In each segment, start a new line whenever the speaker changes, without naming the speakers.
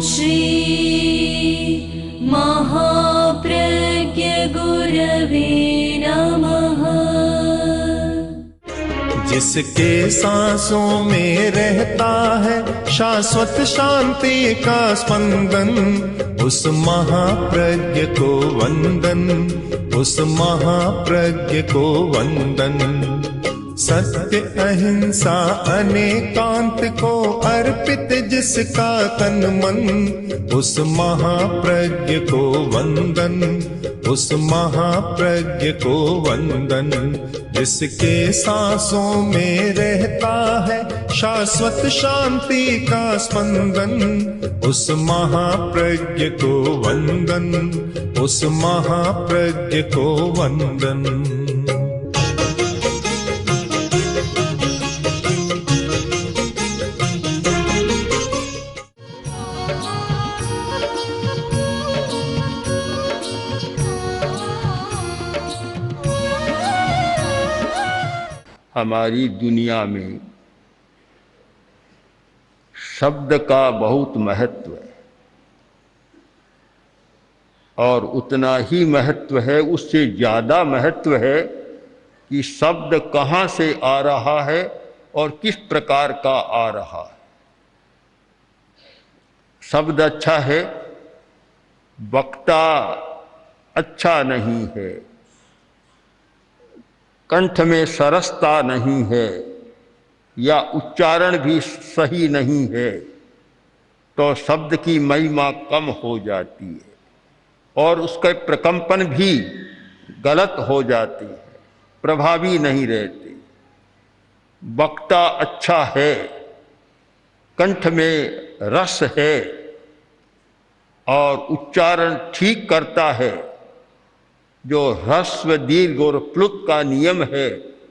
श्री महाप्रज्ञ गुरवे नमः।
जिसके सांसों में रहता है शाश्वत शांति का स्पंदन, उस महाप्रज्ञ को वंदन, उस महाप्रज्ञ को वंदन। सत्य अहिंसा अनेकांत को अर्पित जिसका तन मन, उस महाप्रज्ञ को वंदन, उस महाप्रज्ञ को वंदन। जिसके सांसों में रहता है शाश्वत शांति का स्पंदन, उस महाप्रज्ञ को वंदन, उस महाप्रज्ञ को वंदन।
हमारी दुनिया में शब्द का बहुत महत्व है, और उतना ही महत्व है, उससे ज़्यादा महत्व है कि शब्द कहाँ से आ रहा है और किस प्रकार का आ रहा है। शब्द अच्छा है, वक्ता अच्छा नहीं है, कंठ में सरसता नहीं है, या उच्चारण भी सही नहीं है, तो शब्द की महिमा कम हो जाती है और उसके प्रकंपन भी गलत हो जाती है, प्रभावी नहीं रहती। वक्ता अच्छा है, कंठ में रस है और उच्चारण ठीक करता है, जो ह्रस्व दीर्घ और प्लुत का नियम है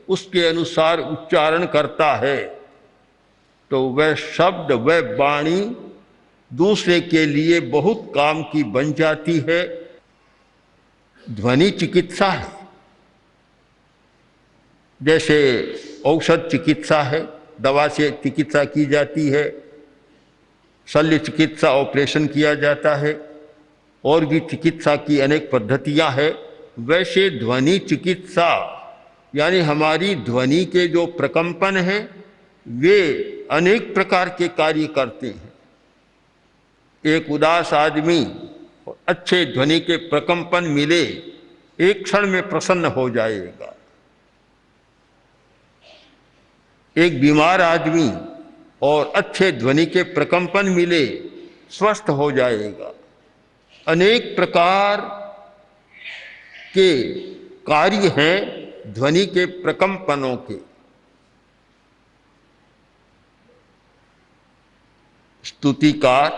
उसके अनुसार उच्चारण करता है, तो वह शब्द, वह वाणी दूसरे के लिए बहुत काम की बन जाती है। ध्वनि चिकित्सा है, जैसे औषध चिकित्सा है, दवा से चिकित्सा की जाती है, शल्य चिकित्सा ऑपरेशन किया जाता है, और भी चिकित्सा की अनेक पद्धतियां हैं। वैसे ध्वनि चिकित्सा यानी हमारी ध्वनि के जो प्रकंपन हैं वे अनेक प्रकार के कार्य करते हैं। एक उदास आदमी अच्छे ध्वनि के प्रकंपन मिले, एक क्षण में प्रसन्न हो जाएगा। एक बीमार आदमी और अच्छे ध्वनि के प्रकंपन मिले, स्वस्थ हो जाएगा। अनेक प्रकार के कार्य हैं ध्वनि के प्रकंपनों के। स्तुतिकार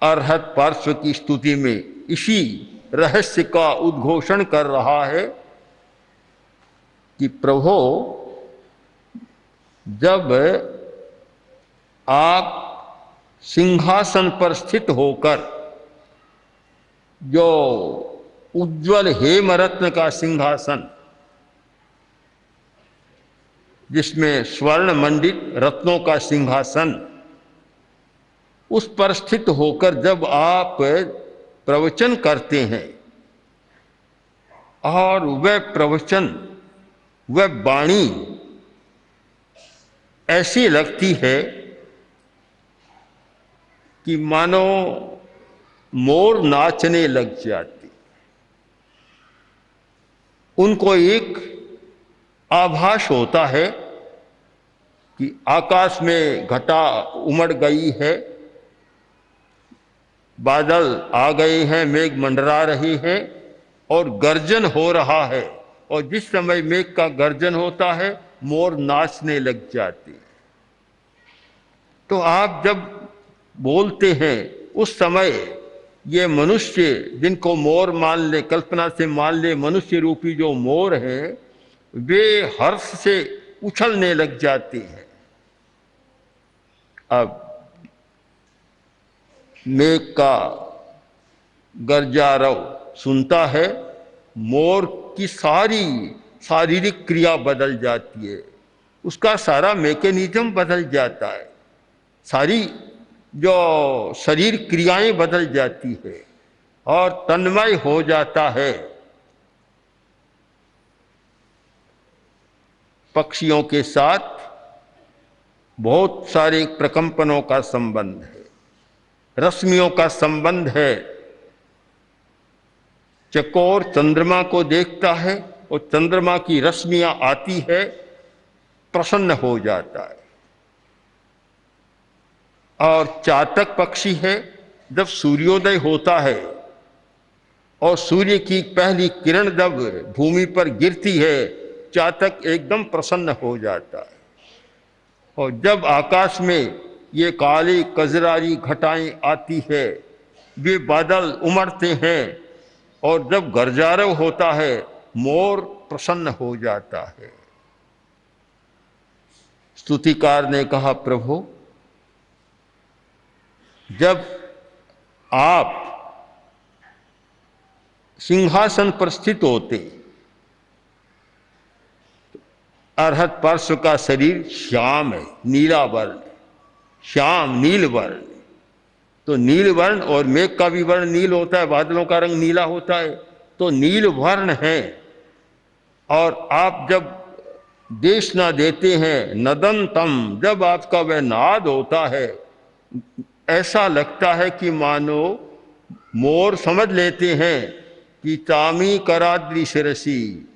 अरहत पार्श्व की स्तुति में इसी रहस्य का उद्घोषण कर रहा है कि प्रभो, जब आप सिंहासन पर स्थित होकर, जो उज्ज्वल हेमरत्न का सिंहासन जिसमें स्वर्ण मंडित रत्नों का सिंहासन, उस पर स्थित होकर जब आप प्रवचन करते हैं और वह प्रवचन, वह वाणी ऐसी लगती है कि मानो मोर नाचने लग जाते। उनको एक आभास होता है कि आकाश में घटा उमड़ गई है, बादल आ गए हैं, मेघ मंडरा रहे हैं और गर्जन हो रहा है। और जिस समय मेघ का गर्जन होता है मोर नाचने लग जाते हैं। तो आप जब बोलते हैं उस समय ये मनुष्य जिनको मोर मान ले, कल्पना से मान ले, मनुष्य रूपी जो मोर हैं वे हर्ष से उछलने लग जाते हैं। अब मेघ का गर्जारव सुनता है, मोर की सारी शारीरिक क्रिया बदल जाती है, उसका सारा मैकेनिज्म बदल जाता है, सारी जो शरीर क्रियाएं बदल जाती है और तन्मय हो जाता है। पक्षियों के साथ बहुत सारे प्रकंपनों का संबंध है, रश्मियों का संबंध है। चकोर चंद्रमा को देखता है और चंद्रमा की रश्मियां आती है, प्रसन्न हो जाता है। और चातक पक्षी है, जब सूर्योदय होता है और सूर्य की पहली किरण जब भूमि पर गिरती है, चातक एकदम प्रसन्न हो जाता है। और जब आकाश में ये काली कजरारी घटाएं आती है, वे बादल उमड़ते हैं और जब गरजारव होता है, मोर प्रसन्न हो जाता है। स्तुतिकार ने कहा, प्रभु जब आप सिंहासन पर स्थित होते, अरहत पार्श्व का शरीर श्याम है, नीला वर्ण, श्याम नील वर्ण। तो नील वर्ण, और मेघ का भी वर्ण नील होता है, बादलों का रंग नीला होता है, तो नील वर्ण है। और आप जब देशना देते हैं, नदंतम, जब आपका वह नाद होता है, ऐसा लगता है कि मानो मोर समझ लेते हैं कि तामी कराद्रि शिरसी,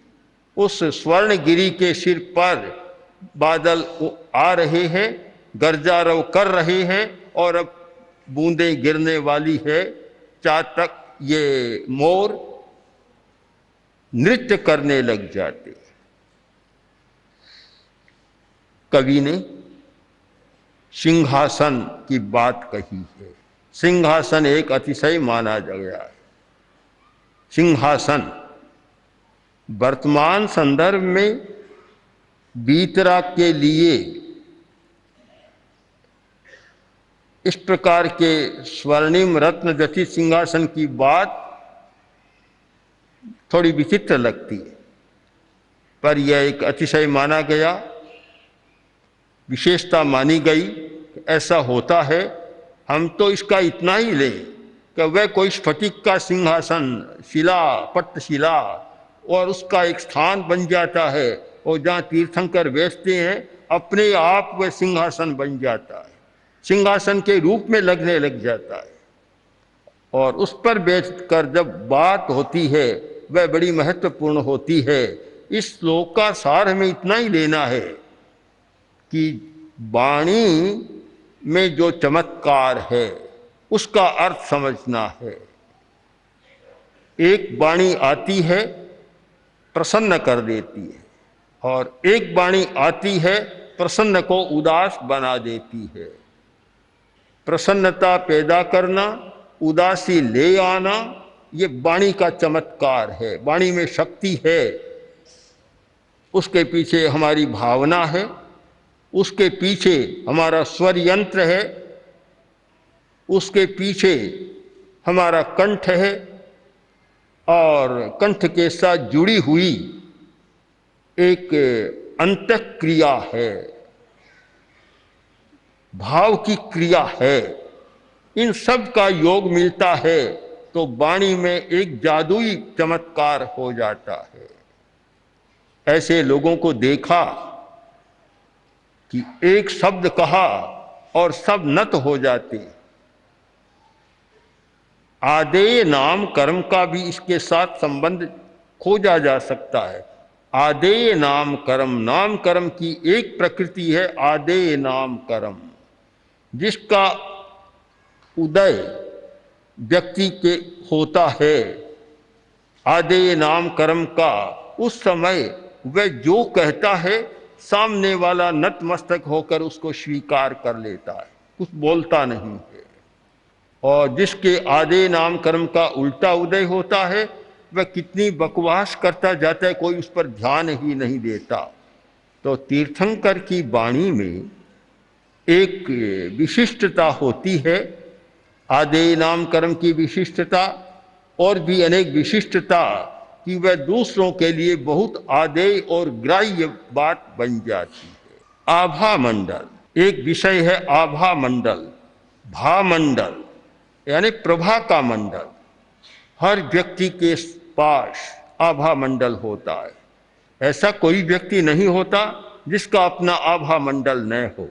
उस स्वर्णगिरी के सिर पर बादल आ रहे हैं, गरजारव कर रहे हैं और अब बूंदें गिरने वाली है। चातक ये मोर नृत्य करने लग जाते। कवि ने सिंहासन की बात कही है। सिंहासन एक अतिशय माना गया है। सिंहासन वर्तमान संदर्भ में बीतरा के लिए इस प्रकार के स्वर्णिम रत्न जटित सिंहासन की बात थोड़ी विचित्र लगती है, पर यह एक अतिशय माना गया, विशेषता मानी गई। ऐसा होता है। हम तो इसका इतना ही लें कि वह कोई स्फटिक का सिंहासन, शिला, पट्टशिला, और उसका एक स्थान बन जाता है, और जहाँ तीर्थंकर बैठते हैं अपने आप वह सिंहासन बन जाता है, सिंहासन के रूप में लगने लग जाता है। और उस पर बैठकर जब बात होती है वह बड़ी महत्वपूर्ण होती है। इस श्लोक का सार हमें इतना ही लेना है कि वाणी में जो चमत्कार है उसका अर्थ समझना है। एक वाणी आती है, प्रसन्न कर देती है, और एक वाणी आती है, प्रसन्न को उदास बना देती है। प्रसन्नता पैदा करना, उदासी ले आना, ये वाणी का चमत्कार है। वाणी में शक्ति है, उसके पीछे हमारी भावना है, उसके पीछे हमारा स्वर यंत्र है, उसके पीछे हमारा कंठ है, और कंठ के साथ जुड़ी हुई एक अंतःक्रिया है, भाव की क्रिया है। इन सब का योग मिलता है तो वाणी में एक जादुई चमत्कार हो जाता है। ऐसे लोगों को देखा कि एक शब्द कहा और सब नत हो जाते। आदेय नाम कर्म का भी इसके साथ संबंध खोजा जा सकता है। आदेय नाम कर्म, नाम कर्म की एक प्रकृति है आदेय नाम कर्म, जिसका उदय व्यक्ति के होता है। आदेय नाम कर्म का उस समय वह जो कहता है सामने वाला नतमस्तक होकर उसको स्वीकार कर लेता है, कुछ बोलता नहीं है। और जिसके आदेय नाम कर्म का उल्टा उदय होता है वह कितनी बकवास करता जाता है, कोई उस पर ध्यान ही नहीं देता। तो तीर्थंकर की वाणी में एक विशिष्टता होती है, आदेय नाम कर्म की विशिष्टता, और भी अनेक विशिष्टता कि वह दूसरों के लिए बहुत आदेय और ग्राह्य बात बन जाती है। आभा मंडल एक विषय है। आभा मंडल भामंडल यानी प्रभा का मंडल, हर व्यक्ति के पास आभा मंडल होता है। ऐसा कोई व्यक्ति नहीं होता जिसका अपना आभा मंडल न हो।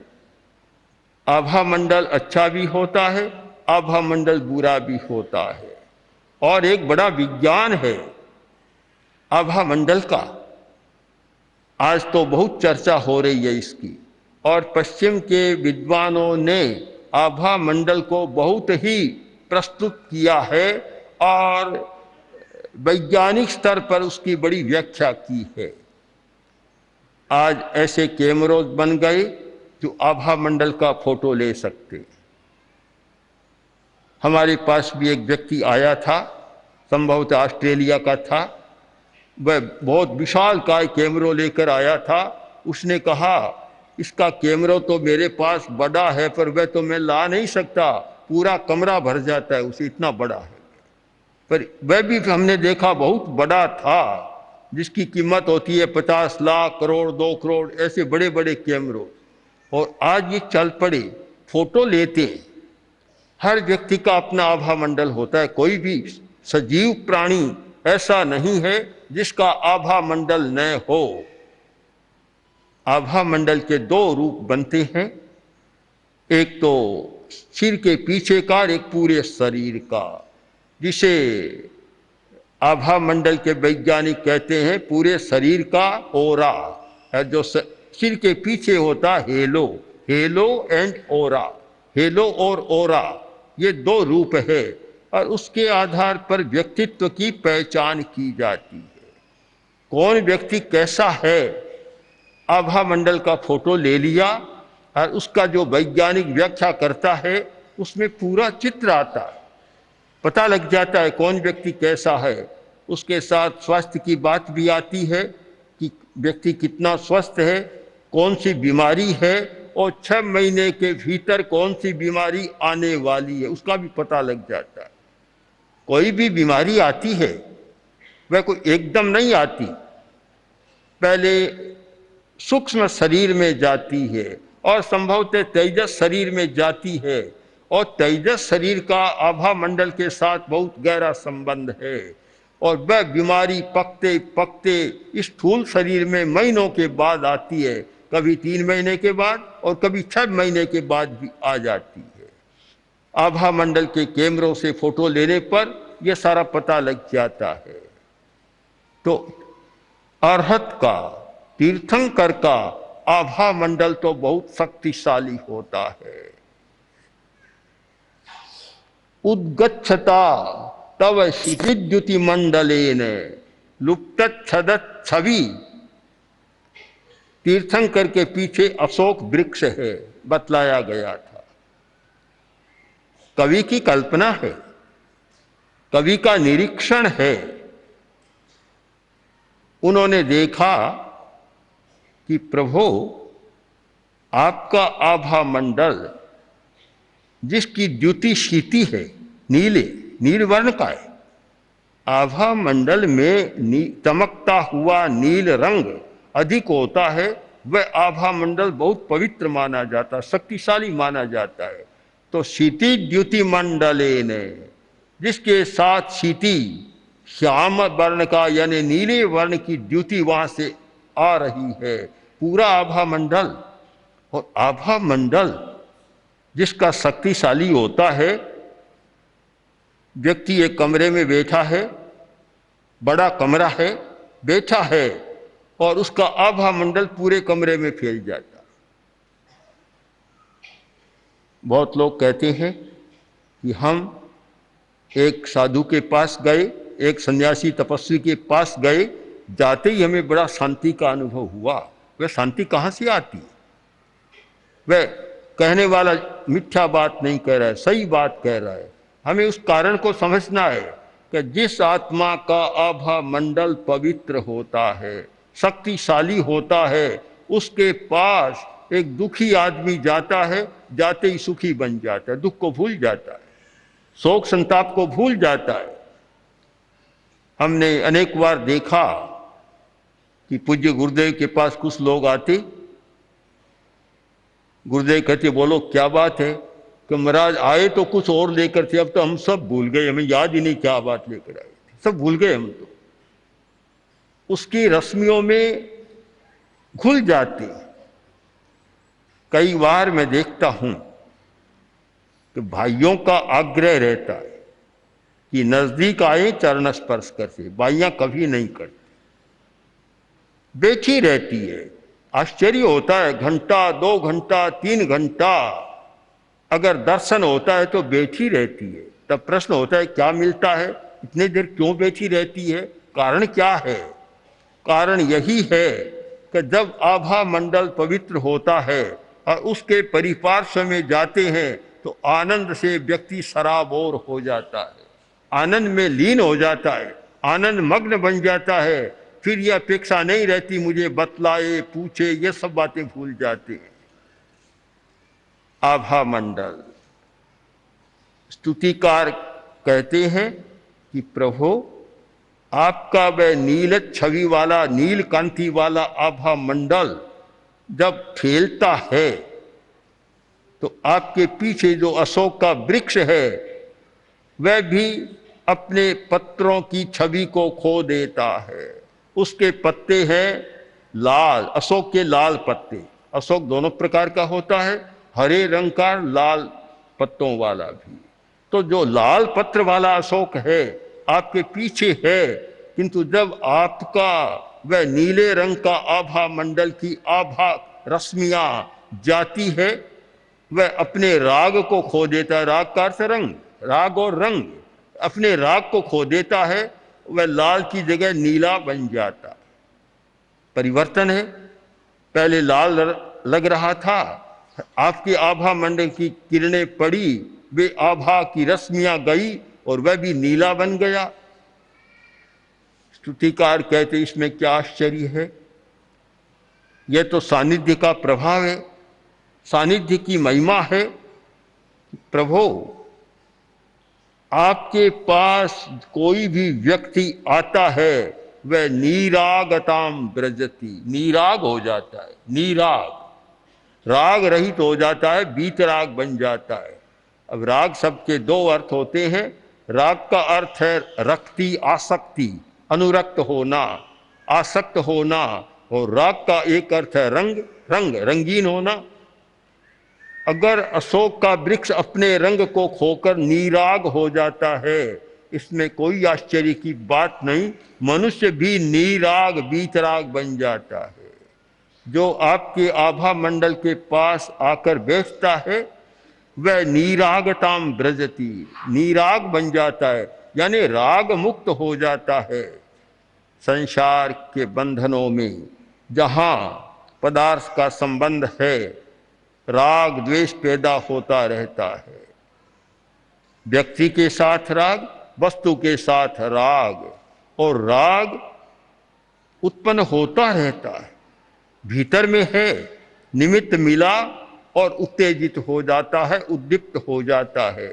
आभा मंडल अच्छा भी होता है, आभा मंडल बुरा भी होता है। और एक बड़ा विज्ञान है आभा मंडल का। आज तो बहुत चर्चा हो रही है इसकी, और पश्चिम के विद्वानों ने आभा मंडल को बहुत ही प्रस्तुत किया है और वैज्ञानिक स्तर पर उसकी बड़ी व्याख्या की है। आज ऐसे कैमरों बन गए जो आभा मंडल का फोटो ले सकते। हमारे पास भी एक व्यक्ति आया था, संभवतः ऑस्ट्रेलिया का था। वह बहुत विशालकाय कैमरा लेकर आया था। उसने कहा इसका कैमरा तो मेरे पास बड़ा है पर वह तो मैं ला नहीं सकता, पूरा कमरा भर जाता है उसे, इतना बड़ा है। पर वह भी हमने देखा बहुत बड़ा था, जिसकी कीमत होती है 50 लाख, करोड़, 2 करोड़, ऐसे बड़े बड़े कैमरों। और आज ये चल पड़े, फोटो लेते। हर व्यक्ति का अपना आभा मंडल होता है। कोई भी सजीव प्राणी ऐसा नहीं है जिसका आभा मंडल न हो। आभा मंडल के 2 रूप बनते हैं, एक तो सिर के पीछे का और एक पूरे शरीर का, जिसे आभा मंडल के वैज्ञानिक कहते हैं पूरे शरीर का ओरा है। जो सिर के पीछे होता hello, hello and aura, hello और ओरा, ये 2 रूप है और उसके आधार पर व्यक्तित्व की पहचान की जाती है। कौन व्यक्ति कैसा है, आभा मंडल का फोटो ले लिया और उसका जो वैज्ञानिक व्याख्या करता है उसमें पूरा चित्र आता है, पता लग जाता है कौन व्यक्ति कैसा है। उसके साथ स्वास्थ्य की बात भी आती है कि व्यक्ति कितना स्वस्थ है, कौन सी बीमारी है और 6 महीने के भीतर कौन सी बीमारी आने वाली है उसका भी पता लग जाता है। कोई भी बीमारी आती है वह कोई एकदम नहीं आती, पहले सूक्ष्म शरीर में जाती है और संभवतः तेजस शरीर में जाती है, और तेजस शरीर का आभा मंडल के साथ बहुत गहरा संबंध है। और वह बीमारी पकते पकते स्थूल शरीर में महीनों के बाद आती है, कभी 3 महीने के बाद और कभी 6 महीने के बाद भी आ जाती है। आभा मंडल के कैमरों से फोटो लेने पर यह सारा पता लग जाता है। तो अरहत का, तीर्थंकर का आभा मंडल तो बहुत शक्तिशाली होता है। उद्गच्छता तव क्षितिद्युति मंडलेन लुप्तच्छदत् छवि। तीर्थंकर के पीछे अशोक वृक्ष है, बतलाया गया था। कवि की कल्पना है, कवि का निरीक्षण है। उन्होंने देखा कि प्रभु आपका आभा मंडल जिसकी द्युति क्षिति है, नील वर्ण का है, आभा मंडल में चमकता हुआ नील रंग अधिक होता है, वह आभा मंडल बहुत पवित्र माना जाता, शक्तिशाली माना जाता है। तो क्षिति द्युति मंडलेन, जिसके साथ क्षिति श्याम वर्ण का यानी नीले वर्ण की द्युति वहां से आ रही है, पूरा आभा मंडल। और आभा मंडल जिसका शक्तिशाली होता है, व्यक्ति एक कमरे में बैठा है, बड़ा कमरा है, बैठा है और उसका आभा मंडल पूरे कमरे में फैल जाता। बहुत लोग कहते हैं कि हम एक साधु के पास गए, एक सन्यासी तपस्वी के पास गए, जाते ही हमें बड़ा शांति का अनुभव हुआ। वह शांति कहाँ से आती है? वह कहने वाला मिथ्या बात नहीं कह रहा है, सही बात कह रहा है। हमें उस कारण को समझना है कि जिस आत्मा का आभा मंडल पवित्र होता है, शक्तिशाली होता है, उसके पास एक दुखी आदमी जाता है, जाते ही सुखी बन जाता है, दुख को भूल जाता है, शोक संताप को भूल जाता है। हमने अनेक बार देखा कि पूज्य गुरुदेव के पास कुछ लोग आते, गुरुदेव कहते बोलो क्या बात है, कि महाराज आए तो कुछ और लेकर थे, अब तो हम सब भूल गए, हमें याद ही नहीं क्या बात लेकर आए थे, सब भूल गए हम तो। उसकी रस्मियों में घुल जाते हैं। कई बार मैं देखता हूं कि भाइयों का आग्रह रहता है कि नजदीक आए चरण स्पर्श करते, बाइयां कभी नहीं करती, बैठी रहती है। आश्चर्य होता है, घंटा 2 घंटा 3 घंटा अगर दर्शन होता है तो बैठी रहती है। तब प्रश्न होता है क्या मिलता है, इतनी देर क्यों बैठी रहती है, कारण क्या है? कारण यही है कि जब आभा मंडल पवित्र होता है और उसके परिपार्श्व में जाते हैं तो आनंद से व्यक्ति सराबोर हो जाता है, आनंद में लीन हो जाता है, आनंद मग्न बन जाता है। फिर यह अपेक्षा नहीं रहती मुझे बतलाए पूछे, ये सब बातें भूल जाते हैं। आभा मंडल। स्तुतिकार कहते हैं कि प्रभु आपका वह नील छवि वाला, नील कांति वाला आभा मंडल जब फैलता है तो आपके पीछे जो अशोक का वृक्ष है वह भी अपने पत्रों की छवि को खो देता है। उसके पत्ते हैं लाल, अशोक के लाल पत्ते। अशोक दोनों प्रकार का होता है, हरे रंग का, लाल पत्तों वाला भी। तो जो लाल पत्र वाला अशोक है आपके पीछे है, किंतु जब आपका वह नीले रंग का आभा मंडल की आभा रश्मियां जाती है वह अपने राग को खो देता है। राग का अर्थ रंग, राग और रंग, अपने राग को खो देता है, वह लाल की जगह नीला बन जाता। परिवर्तन है, पहले लाल लग रहा था, आपकी आभा मंडल की किरणें पड़ी, वे आभा की रश्मियां गई और वह भी नीला बन गया। स्तुतिकार कहते इसमें क्या आश्चर्य है, यह तो सानिध्य का प्रभाव है, सानिध्य की महिमा है। प्रभु आपके पास कोई भी व्यक्ति आता है वह नीरागताम ब्रजति, नीराग हो जाता है, नीराग, राग रहित हो जाता है, बीतराग बन जाता है। अब राग शब्द के 2 अर्थ होते हैं। राग का अर्थ है रक्ति, आसक्ति, अनुरक्त होना, आसक्त होना, और राग का एक अर्थ है रंग, रंग, रंगीन होना। अगर अशोक का वृक्ष अपने रंग को खोकर नीराग हो जाता है, इसमें कोई आश्चर्य की बात नहीं, मनुष्य भी नीराग, बीतराग बन जाता है। जो आपके आभा मंडल के पास आकर बैठता है वह नीरागताम ब्रजति, नीराग बन जाता है, यानी राग मुक्त हो जाता है। संसार के बंधनों में जहाँ पदार्थ का संबंध है राग द्वेष पैदा होता रहता है। व्यक्ति के साथ राग, वस्तु के साथ राग, और राग उत्पन्न होता रहता है, भीतर में है, निमित्त मिला और उत्तेजित हो जाता है, उद्दीप्त हो जाता है।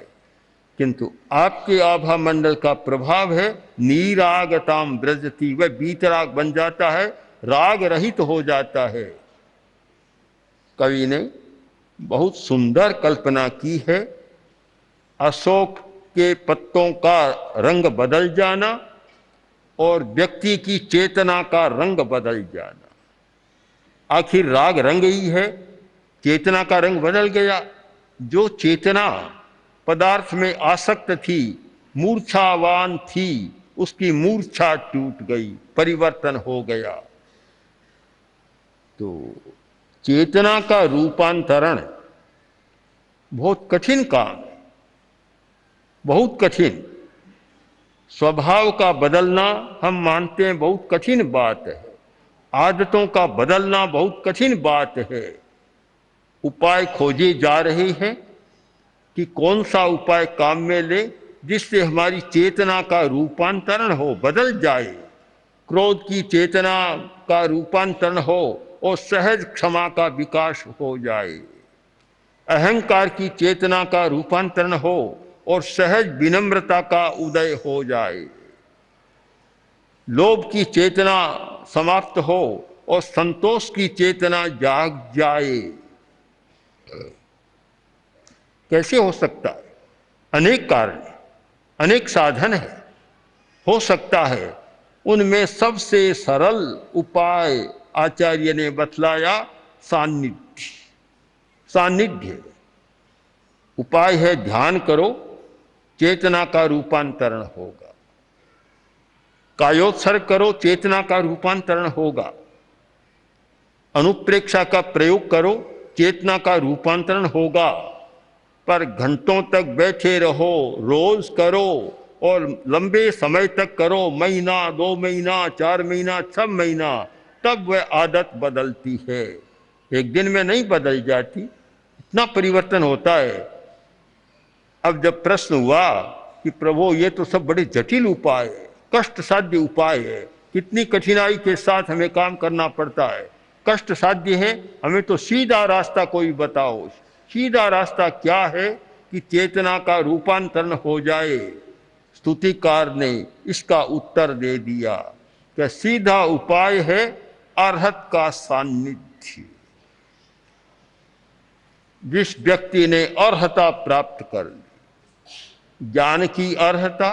किंतु आपके आभा मंडल का प्रभाव है नीरागताम ब्रजति, वह बीतराग बन जाता है, राग रहित हो जाता है। कवि ने बहुत सुंदर कल्पना की है, अशोक के पत्तों का रंग बदल जाना और व्यक्ति की चेतना का रंग बदल जाना। आखिर राग रंग ही है, चेतना का रंग बदल गया। जो चेतना पदार्थ में आसक्त थी, मूर्छावान थी, उसकी मूर्छा टूट गई, परिवर्तन हो गया। तो चेतना का रूपांतरण बहुत कठिन काम है, बहुत कठिन। स्वभाव का बदलना हम मानते हैं बहुत कठिन बात है, आदतों का बदलना बहुत कठिन बात है। उपाय खोजे जा रहे हैं कि कौन सा उपाय काम में ले जिससे हमारी चेतना का रूपांतरण हो, बदल जाए, क्रोध की चेतना का रूपांतरण हो और सहज क्षमा का विकास हो जाए, अहंकार की चेतना का रूपांतरण हो और सहज विनम्रता का उदय हो जाए, लोभ की चेतना समाप्त हो और संतोष की चेतना जाग जाए। कैसे हो सकता है? अनेक कारण है, अनेक साधन है, हो सकता है। उनमें सबसे सरल उपाय आचार्य ने बतलाया सान्निध्य। सान्निध्य उपाय है, ध्यान करो, चेतना का रूपांतरण होगा। कायोत्सर्ग करो, चेतना का रूपांतरण होगा। अनुप्रेक्षा का प्रयोग करो, चेतना का रूपांतरण होगा। पर घंटों तक बैठे रहो, रोज करो और लंबे समय तक करो, महीना, 2 महीना, 4 महीना, 6 महीना, तब वह आदत बदलती है। एक दिन में नहीं बदल जाती, इतना परिवर्तन होता है। अब जब प्रश्न हुआ कि प्रभु ये तो सब बड़े जटिल उपाय है, कष्ट साध्य उपाय है, कितनी कठिनाई के साथ हमें काम करना पड़ता है, कष्ट साध्य है, हमें तो सीधा रास्ता कोई बताओ। सीधा रास्ता क्या है कि चेतना का रूपांतरण हो जाए। स्तुतिकार ने इसका उत्तर दे दिया कि सीधा उपाय है अरहत का सान्निध्य। जिस व्यक्ति ने अर्हता प्राप्त कर ली, ज्ञान की अर्हता,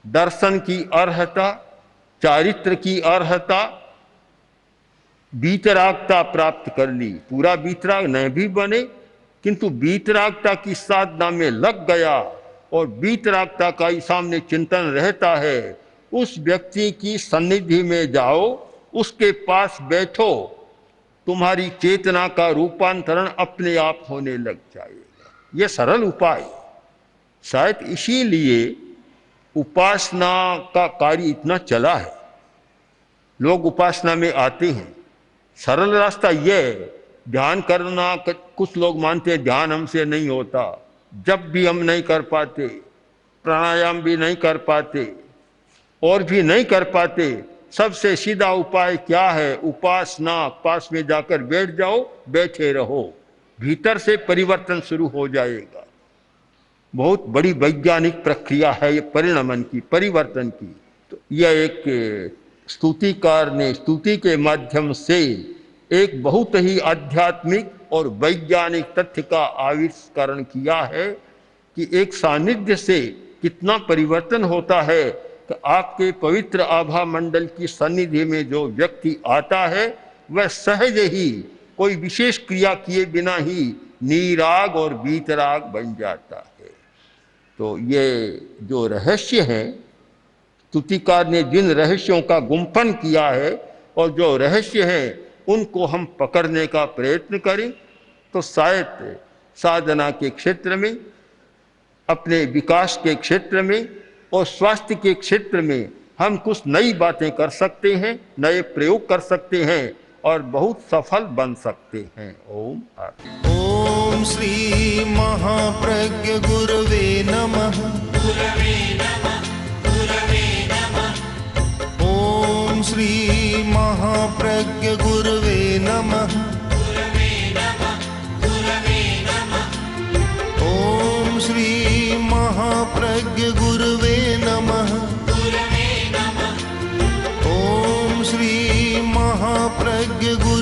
दर्शन की अर्हता, चारित्र की अर्हता, वीतरागता प्राप्त कर ली, पूरा वीतराग न भी बने किंतु वीतरागता की साधना में लग गया और वीतरागता का ही सामने चिंतन रहता है, उस व्यक्ति की सन्निधि में जाओ, उसके पास बैठो, तुम्हारी चेतना का रूपांतरण अपने आप होने लग जाएगा। यह सरल उपाय। शायद इसीलिए उपासना का कार्य इतना चला है, लोग उपासना में आते हैं। सरल रास्ता यह है, ध्यान करना। कुछ लोग मानते हैं ध्यान हमसे नहीं होता, जब भी हम नहीं कर पाते, प्राणायाम भी नहीं कर पाते और भी नहीं कर पाते। सबसे सीधा उपाय क्या है? उपासना। पास में जाकर बैठ जाओ, बैठे रहो, भीतर से परिवर्तन शुरू हो जाएगा। बहुत बड़ी वैज्ञानिक प्रक्रिया है ये परिणमन की, परिवर्तन की। तो यह एक स्तुतिकार ने स्तुति के माध्यम से एक बहुत ही आध्यात्मिक और वैज्ञानिक तथ्य का आविष्करण किया है कि एक सानिध्य से कितना परिवर्तन होता है। कि आपके पवित्र आभा मंडल की सन्निधि में जो व्यक्ति आता है वह सहज ही, कोई विशेष क्रिया किए बिना ही नीराग और वीतराग बन जाता है। तो ये जो रहस्य है, स्तुतिकार ने जिन रहस्यों का गुम्फन किया है और जो रहस्य हैं उनको हम पकड़ने का प्रयत्न करें तो शायद साधना के क्षेत्र में, अपने विकास के क्षेत्र में और स्वास्थ्य के क्षेत्र में हम कुछ नई बातें कर सकते हैं, नए प्रयोग कर सकते हैं और बहुत सफल बन सकते हैं। ओम
ओम श्री महाप्रज्ञ गुरवे नमः। ओम श्री महाप्रज्ञ गुरवे नमः। ओम श्री महाप्रज्ञ गुरवे नमः। ओम श्री महाप्रज्ञ गुरवे